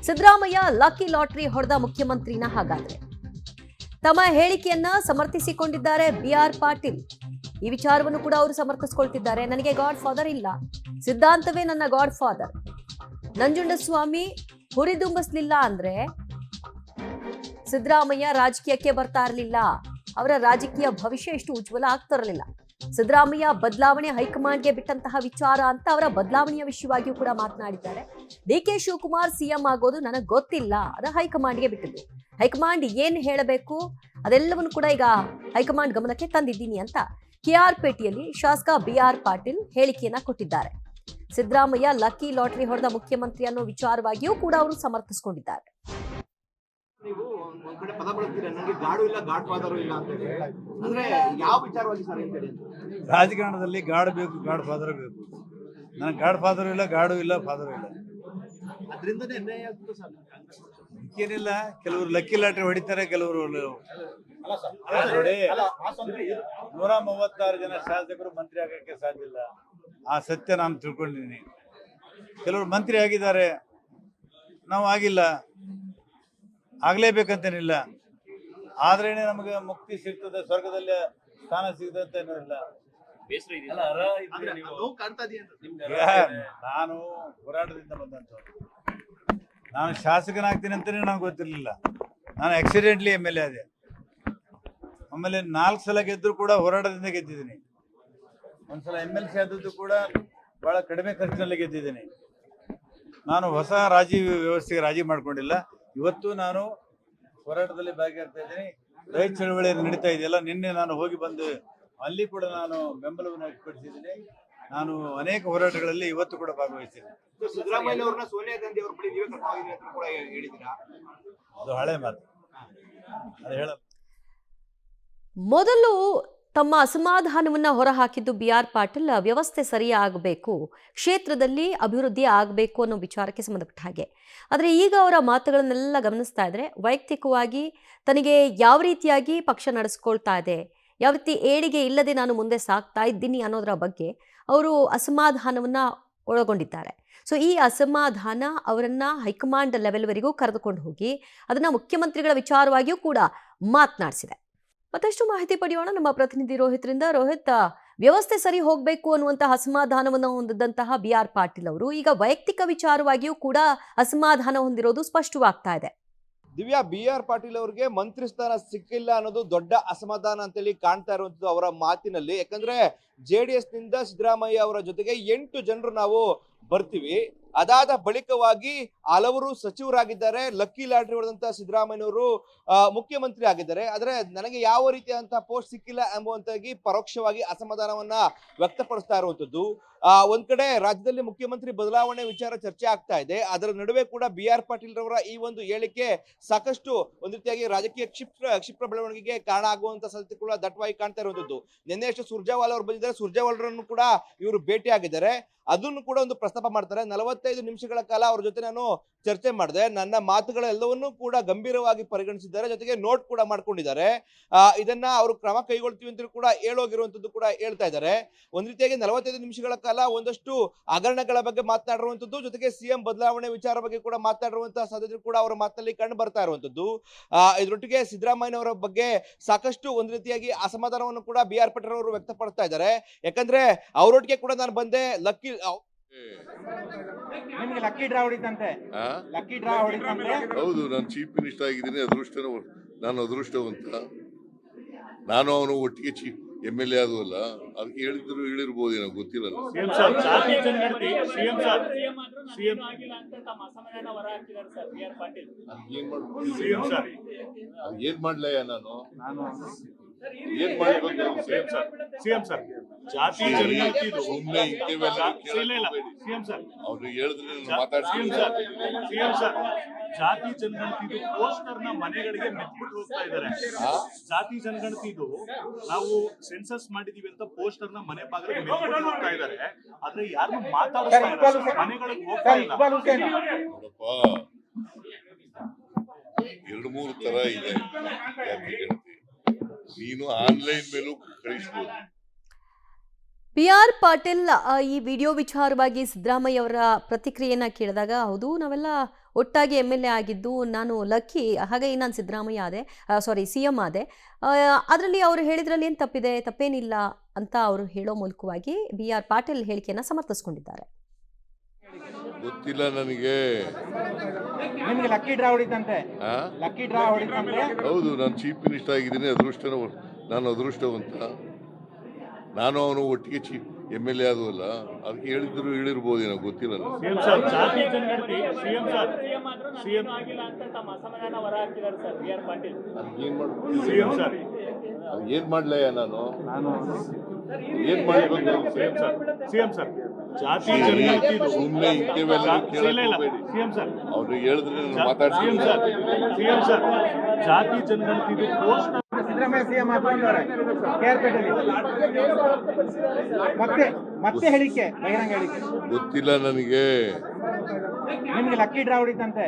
Siddaramaiah lucky lottery ಹೊಡೆದ ಮುಖ್ಯಮಂತ್ರಿನ ಹಾಗಾದ್ರೆ ತಮ್ಮ ಹೇಳಿಕೆಯನ್ನ ಸಮರ್ಥಿಸಿಕೊಂಡಿದ್ದಾರೆ ಬಿಆರ್ ಪಾಟೀಲ್. ಈ ವಿಚಾರವನ್ನು ಕೂಡ ಅವರು ಸಮರ್ಥಿಸಿಕೊಳ್ತಿದ್ದಾರೆ. ನನಗೆ ಗಾಡ್ ಫಾದರ್ ಇಲ್ಲ, ಸಿದ್ಧಾಂತವೇ ನನ್ನ ಗಾಡ್ ಫಾದರ್. ನಂಜುಂಡಸ್ವಾಮಿ ಹುರಿದುಂಬಿಸ್ಲಿಲ್ಲ ಅಂದ್ರೆ ಸಿದ್ದರಾಮಯ್ಯ ರಾಜಕೀಯಕ್ಕೆ ಬರ್ತಾ ಇರಲಿಲ್ಲ, ಅವರ ರಾಜಕೀಯ ಭವಿಷ್ಯ ಇಷ್ಟು ಉಜ್ವಲ ಆಗ್ತಿರಲಿಲ್ಲ. ಸಿದ್ದರಾಮಯ್ಯ ಬದಲಾವಣೆ ಹೈಕಮಾಂಡ್ಗೆ ಬಿಟ್ಟಂತಹ ವಿಚಾರ ಅಂತ ಅವರ ಬದಲಾವಣೆಯ ವಿಷಯವಾಗಿಯೂ ಕೂಡ ಮಾತನಾಡಿದ್ದಾರೆ. ಡಿಕೆ ಶಿವಕುಮಾರ್ ಸಿಎಂ ಆಗೋದು ನನಗೆ ಗೊತ್ತಿಲ್ಲ, ಅದು ಹೈಕಮಾಂಡ್ಗೆ ಬಿಟ್ಟಿದ್ದು. ಹೈಕಮಾಂಡ್ ಏನ್ ಹೇಳಬೇಕು ಅದೆಲ್ಲವನ್ನು ಕೂಡ ಈಗ ಹೈಕಮಾಂಡ್ ಗಮನಕ್ಕೆ ತಂದಿದ್ದೀನಿ ಅಂತ ಕೆಆರ್ಪೇಟೆಯಲ್ಲಿ ಶಾಸಕ ಬಿಆರ್ ಪಾಟೀಲ್ ಹೇಳಿಕೆಯನ್ನ ಕೊಟ್ಟಿದ್ದಾರೆ. ಸಿದ್ದರಾಮಯ್ಯ ಲಕ್ಕಿ ಲಾಟರಿ ಹೊಡೆದ ಮುಖ್ಯಮಂತ್ರಿ ಅನ್ನೋ ವಿಚಾರವಾಗಿಯೂ ಕೂಡ ಅವರು ಸಮರ್ಥಿಸಿಕೊಂಡಿದ್ದಾರೆ. ನೀವು ಒಂದ್ ಕಡೆ ಪದ ಬಳಸ್ತೀರಾ, ನನಗೆ ಗಾಡು ಇಲ್ಲ ಗಾಡ್ ಫಾದರು ಇಲ್ಲ ಅಂತ ಹೇಳಿ. ಅಂದ್ರೆ ಯಾವ ವಿಚಾರವಾಗಿ ಸರ್ ಅಂತ ಹೇಳಿ? ರಾಜಕಾರಣದಲ್ಲಿ ಗಾಡ್ ಬೇಕು, ಗಾಡ್ ಫಾದರ್ ಬೇಕು. ನನಗೆ ಗಾಡ್ ಫಾದರು ಇಲ್ಲ, ಗಾಡು ಇಲ್ಲ, ಫಾದರು ಇಲ್ಲ. ಅದರಿಂದನೇ ಅನ್ಯಾಯ ಆಗ್ತದೆ ಸರ್. ಏನಿಲ್ಲ, ಕೆಲವರು ಲಕ್ಕಿ ಲಾಟ್ರಿ ಹೊಡಿತಾರೆ, ಕೆಲವರು ನೋಡಿ 136 ಜನ ಶಾಸಕರು ಮಂತ್ರಿ ಆಗಕ್ಕೆ ಸಾಧ್ಯ ಇಲ್ಲ. ಆ ಸತ್ಯ ನಾನು ತಿಳ್ಕೊಂಡಿದ್ದೀನಿ. ಕೆಲವರು ಮಂತ್ರಿ ಆಗಿದ್ದಾರೆ, ನಾವು ಆಗಿಲ್ಲ, ಆಗ್ಲೇಬೇಕಂತೇನಿಲ್ಲ. ಆದ್ರೇನೆ ನಮಗೆ ಮುಕ್ತಿ ಸಿಗ್ತದೆ, ಸ್ವರ್ಗದಲ್ಲಿ ಸ್ಥಾನ ಸಿಗ್ತದೆ ಅನ್ನೋದಿಲ್ಲ. ನಾನು ಹೋರಾಟದಿಂದ ಬಂದಂಥವ್ರು. ನಾನು ಶಾಸಕನಾಗ್ತೀನಿ ಅಂತಾನೆ ನನಗೆ ಗೊತ್ತಿರಲಿಲ್ಲ. ನಾನು ಆಕ್ಸಿಡೆಂಟ್ಲಿ MLA ಆದೆ. ಆಮೇಲೆ 4 ಸಲ ಗೆದ್ದರೂ ಕೂಡ ಹೋರಾಟದಿಂದ ಗೆದ್ದಿದ್ದೀನಿ. ಒಂದ್ಸಲ MLC ಆದದ್ದು ಕೂಡ ಬಹಳ ಕಡಿಮೆ ಖರ್ಚಿನಲ್ಲಿ ಗೆದ್ದಿದ್ದೀನಿ. ನಾನು ಹೊಸ ವ್ಯವಸ್ಥೆಗೆ ರಾಜಿ ಮಾಡ್ಕೊಂಡಿಲ್ಲ. ಇವತ್ತು ನಾನು ಹೋರಾಟದಲ್ಲಿ ಭಾಗಿಯಾಗ್ತಾ ಇದ್ದೀನಿ. ರೈತ ಚಳವಳಿ ನಡೀತಾ ಇದೆಯಲ್ಲ, ನಿನ್ನೆ ನಾನು ಹೋಗಿ ಬಂದು ಅಲ್ಲಿ ಕೂಡ ನಾನು ಬೆಂಬಲವನ್ನು ವ್ಯಕ್ತಪಡಿಸಿದ್ದೀನಿ. ನಾನು ಅನೇಕ ಹೋರಾಟಗಳಲ್ಲಿ ಇವತ್ತು ಕೂಡ ಭಾಗವಹಿಸ್ತೀನಿ. ಸಿದ್ದರಾಮಯ್ಯ ಅವ್ರನ್ನ ಸೋನಿಯಾ ಗಾಂಧಿ ಅವ್ರ ಬಳಿ ನೀವೇ ಕರ್ಕೊಂಡು ಹೋಗಿದ್ದೀರಿ ಅಂತ ಕೂಡ ಹೇಳಿದ್ದೀರಾ? ಅದು ಹಳೆ ಮಾತು, ಅದು ಹೇಳಲ್ಲ. ಮೊದಲು ತಮ್ಮ ಅಸಮಾಧಾನವನ್ನ ಹೊರಹಾಕಿದ್ದು ಬಿಆರ್ ಪಾಟೀಲ್ ವ್ಯವಸ್ಥೆ ಸರಿಯಾಗಬೇಕು, ಕ್ಷೇತ್ರದಲ್ಲಿ ಅಭಿವೃದ್ಧಿ ಆಗಬೇಕು ಅನ್ನೋ ವಿಚಾರಕ್ಕೆ ಸಂಬಂಧಪಟ್ಟ ಹಾಗೆ. ಆದರೆ ಈಗ ಅವರ ಮಾತುಗಳನ್ನೆಲ್ಲ ಗಮನಿಸ್ತಾ ಇದ್ರೆ ವೈಯಕ್ತಿಕವಾಗಿ ತನಗೆ ಯಾವ ರೀತಿಯಾಗಿ ಪಕ್ಷ ನಡೆಸ್ಕೊಳ್ತಾ ಇದೆ, ಯಾವ ರೀತಿ ಏಳಿಗೆ ಇಲ್ಲದೆ ನಾನು ಮುಂದೆ ಸಾಗ್ತಾ ಇದ್ದೀನಿ ಅನ್ನೋದರ ಬಗ್ಗೆ ಅವರು ಅಸಮಾಧಾನವನ್ನ ಒಳಗೊಂಡಿದ್ದಾರೆ. ಸೊ ಈ ಅಸಮಾಧಾನ ಅವರನ್ನ ಹೈಕಮಾಂಡ್ ಲೆವೆಲ್ವರೆಗೂ ಕರೆದುಕೊಂಡು ಹೋಗಿ ಅದನ್ನ ಮುಖ್ಯಮಂತ್ರಿಗಳ ವಿಚಾರವಾಗಿಯೂ ಕೂಡ ಮಾತನಾಡಿಸಿದೆ. ಮತ್ತಷ್ಟು ಮಾಹಿತಿ ಪಡೆಯೋಣ ನಮ್ಮ ಪ್ರತಿನಿಧಿ ರೋಹಿತ್ರಿಂದ. ರೋಹಿತ್, ವ್ಯವಸ್ಥೆ ಸರಿ ಹೋಗಬೇಕು ಅನ್ನುವಂತಹ ಅಸಮಾಧಾನವನ್ನು ಹೊಂದಿದ್ದಂತಹ ಬಿಆರ್ ಪಾಟೀಲ್ ಅವರು ಈಗ ವೈಯಕ್ತಿಕ ವಿಚಾರವಾಗಿಯೂ ಕೂಡ ಅಸಮಾಧಾನ ಹೊಂದಿರೋದು ಸ್ಪಷ್ಟವಾಗ್ತಾ ಇದೆ. ದಿವ್ಯಾ, ಬಿಆರ್ ಪಾಟೀಲ್ ಅವರಿಗೆ ಮಂತ್ರಿ ಸ್ಥಾನ ಸಿಕ್ಕಿಲ್ಲ ಅನ್ನೋದು ದೊಡ್ಡ ಅಸಮಾಧಾನ ಅಂತೇಳಿ ಕಾಣ್ತಾ ಇರುವಂತದ್ದು ಅವರ ಮಾತಿನಲ್ಲಿ. ಯಾಕಂದ್ರೆ JDS ನಿಂದ ಸಿದ್ದರಾಮಯ್ಯ ಅವರ ಜೊತೆಗೆ 8 ಜನರು ನಾವು ಬರ್ತೀವಿ, ಅದಾದ ಬಳಿಕವಾಗಿ ಹಲವರು ಸಚಿವರಾಗಿದ್ದಾರೆ, ಲಕ್ಕಿ ಲಾಟ್ರಿ ಹೊಡೆದಂತ ಸಿದ್ದರಾಮಯ್ಯನವರು ಮುಖ್ಯಮಂತ್ರಿ ಆಗಿದ್ದಾರೆ. ಆದ್ರೆ ನನಗೆ ಯಾವ ರೀತಿಯಾದಂತಹ ಪೋಸ್ಟ್ ಸಿಕ್ಕಿಲ್ಲ ಎಂಬುವಂತಾಗಿ ಪರೋಕ್ಷವಾಗಿ ಅಸಮಾಧಾನವನ್ನ ವ್ಯಕ್ತಪಡಿಸ್ತಾ ಇರುವಂತದ್ದು. ಒಂದ್ ಕಡೆ ರಾಜ್ಯದಲ್ಲಿ ಮುಖ್ಯಮಂತ್ರಿ ಬದಲಾವಣೆ ವಿಚಾರ ಚರ್ಚೆ ಆಗ್ತಾ ಇದೆ. ಅದರ ನಡುವೆ ಕೂಡ ಬಿಆರ್ ಪಾಟೀಲ್ ರವರ ಈ ಒಂದು ಹೇಳಿಕೆ ಸಾಕಷ್ಟು ಒಂದ್ ರೀತಿಯಾಗಿ ರಾಜಕೀಯ ಕ್ಷಿಪ್ರ ಬೆಳವಣಿಗೆಗೆ ಕಾರಣ ಆಗುವಂತ ಸಾಧ್ಯತೆ ಕೂಡ ದಟ್ಟವಾಗಿ ಕಾಣ್ತಾ ಇರುವಂತದ್ದು. ನಿನ್ನೆಷ್ಟು ಸುರ್ಜೇವಾಲಾ ಅವರು ಬಂದಿದ್ದಾರೆ, ಸುರ್ಜೇವಾಲಾರನ್ನು ಕೂಡ ಇವರು ಭೇಟಿ ಆಗಿದ್ದಾರೆ. ಅದನ್ನು ಕೂಡ ಒಂದು ಪ್ರಸ್ತಾಪ ಮಾಡ್ತಾರೆ. 45 ನಿಮಿಷಗಳ ಕಾಲ ಅವ್ರ ಜೊತೆ ನಾನು ಚರ್ಚೆ ಮಾಡಿದೆ. ನನ್ನ ಮಾತುಗಳೆಲ್ಲವನ್ನೂ ಕೂಡ ಗಂಭೀರವಾಗಿ ಪರಿಗಣಿಸಿದ್ದಾರೆ, ಜೊತೆಗೆ ನೋಟ್ ಕೂಡ ಮಾಡ್ಕೊಂಡಿದ್ದಾರೆ. ಇದನ್ನ ಅವರು ಕ್ರಮ ಕೈಗೊಳ್ತೀವಿ ಅಂತ ಕೂಡ ಹೇಳೋಗಿರುವಂತದ್ದು ಕೂಡ ಹೇಳ್ತಾ ಇದ್ದಾರೆ. ಒಂದ್ ರೀತಿಯಾಗಿ 45 ನಿಮಿಷಗಳ ಕಾಲ ಒಂದಷ್ಟು ಹಗರಣಗಳ ಬಗ್ಗೆ ಮಾತನಾಡಿರುವಂತದ್ದು, ಜೊತೆಗೆ ಸಿಎಂ ಬದಲಾವಣೆ ವಿಚಾರ ಬಗ್ಗೆ ಕೂಡ ಮಾತನಾಡಿರುವಂತಹ ಸಾಧ್ಯತೆ ಕೂಡ ಅವರ ಮಾತಲ್ಲಿ ಕಂಡು ಬರ್ತಾ ಇರುವಂತದ್ದು. ಇದರೊಟ್ಟಿಗೆ ಸಿದ್ದರಾಮಯ್ಯನವರ ಬಗ್ಗೆ ಸಾಕಷ್ಟು ಒಂದ್ ರೀತಿಯಾಗಿ ಅಸಮಾಧಾನವನ್ನು ಕೂಡ ಬಿಆರ್ ಪಾಟೀಲ್ ಅವರು ವ್ಯಕ್ತಪಡಿಸ್ತಾ ಇದ್ದಾರೆ. ಯಾಕಂದ್ರೆ ಅವರೊಟ್ಟಿಗೆ ಕೂಡ ನಾನು ಬಂದೆ, ಲಕ್ಕಿ ನಿಮಗೆ ಲಕ್ಕಿ ಡ್ರಾ ಹೊಡಿತಂತೆ. ಲಕ್ಕಿ ಡ್ರಾ ಹೊಡಿತಂತೆ. ಹೌದು, ನಾನು ಚೀಫ್ ಮಿನಿಸ್ಟರ್ ಆಗಿದ್ದೀನಿ, ನಾನು ಅದೃಷ್ಟವಂತ. ನಾನು ಅವನು ಒಟ್ಟಿಗೆ ಚೀಫ್ MLA ಆದವಲ್ಲ, ಅದಕ್ಕೆ ಹೇಳಿರ್ಬೋದೇನೋ ಗೊತ್ತಿಲ್ಲ. ಏನ್ ಮಾಡ್ಲಯ್ಯ ನಾನು ಏನ್ ಜಾತಿ ಸುಮ್ಮನೆ ಅವ್ರು ಹೇಳಿದ್ರೆ ಮಾತಾಡ್ತೀನಿ. ಜಾತಿ ಜನಗಣತಿದು ಪೋಸ್ಟರ್ ನ ಮನೆಗಳಿಗೆ ಮೆತ್ಬಿಟ್ಟು ಹೋಗ್ತಾ ಇದ್ದಾರೆ. ಜಾತಿ ಜನಗಣತಿದು ನಾವು ಸೆನ್ಸಸ್ ಮಾಡಿದೀವಿ ಅಂತ ಪೋಸ್ಟರ್ ನ ಮನೆ ಬಾಗಿಲಿಗೆ ಮೆತ್ಬಿಟ್ಟು ಹೋಗ್ತಾ ಇದ್ದಾರೆ. ಆದ್ರೆ ಯಾರು ಮಾತಾಡ್ತಾ ಇಲ್ಲ, ಮನೆಗಳಿಗೆ ಹೋಗ್ತಾ ಇಲ್ಲ. ನೋಡಪ್ಪ, 2-3 ತರ ಇದೆ ಜಾತಿ ಗಣತಿ. ನೀನು ಆನ್ಲೈನ್ ಮೇಲೂ ಕಳಿಸ್ಬೋದು. PR ಪಾಟೀಲ್ ಈ ವಿಡಿಯೋ ವಿಚಾರವಾಗಿ ಸಿದ್ದರಾಮಯ್ಯ ಅವರ ಪ್ರತಿಕ್ರಿಯೆನ ಕೇಳಿದಾಗ ಹೌದು ನಾವೆಲ್ಲ ಒಟ್ಟಾಗಿ MLA ಆಗಿದ್ದು ನಾನು ಲಕ್ಕಿ ಹಾಗಾಗಿ ನಾನು ಸಿದ್ದರಾಮಯ್ಯ ಆದೆ CM ಆದೆ ಅದರಲ್ಲಿ ಅವರು ಹೇಳಿದ್ರಲ್ಲಿ ಏನು ತಪ್ಪಿದೆ ತಪ್ಪೇನಿಲ್ಲ ಅಂತ ಅವರು ಹೇಳೋ ಮೂಲಕವಾಗಿ BR ಪಾಟೀಲ್ ಹೇಳಿಕೆಯನ್ನು ಸಮರ್ಥಿಸಿಕೊಂಡಿದ್ದಾರೆ. ಗೊತ್ತಿಲ್ಲ ನನಗೆ. ನಿಮಗೆ ಲಕ್ಕಿ ಡ್ರಾ ಹೊಡಿತಂತೆ. ಲಕ್ಕಿ ಡ್ರಾ ಹೊಡಿತಂತೆ. ಹೌದು, ನಾನು ಚೀಫ್ ಮಿನಿಸ್ಟರ್ ಆಗಿದ್ದೀನಿ, ನಾನು ಅದೃಷ್ಟವಂತ. ನಾನು ಅವನು ಒಟ್ಟಿಗೆ MLA ಆದವಲ್ಲ, ಅದಕ್ಕೆ ಹೇಳಿರ್ಬೋದು, ನನಗೆ ಗೊತ್ತಿಲ್ಲ. ಏನ್ ಮಾಡ್ಲಯ್ಯ ನಾನು ಏನ್ ಜಾತಿ ಸುಮ್ಮನೆ ಇಂಥವೆಲ್ಲ ಕೇಳಬೇಡಿ. ಅವ್ರು ಹೇಳಿದ್ರೆ ಮಾತಾಡ್ತೀನಿ. ಜಾತಿ ಜನಗಣತಿ ಸಿದ್ದರಾಮಯ್ಯ CM ಆಗ್ತಾರೆ KRಪೇಟೆಯಲ್ಲಿ. ಮತ್ತೆ ಹೇಳಿಕೆ, ಬಹಿರಂಗ ಹೇಳಿಕೆ. ಗೊತ್ತಿಲ್ಲ ನನಗೆ. ನಿಮಗೆ ಲಕ್ಕಿ ಡ್ರಾ ಹೊಡಿತಂತೆ.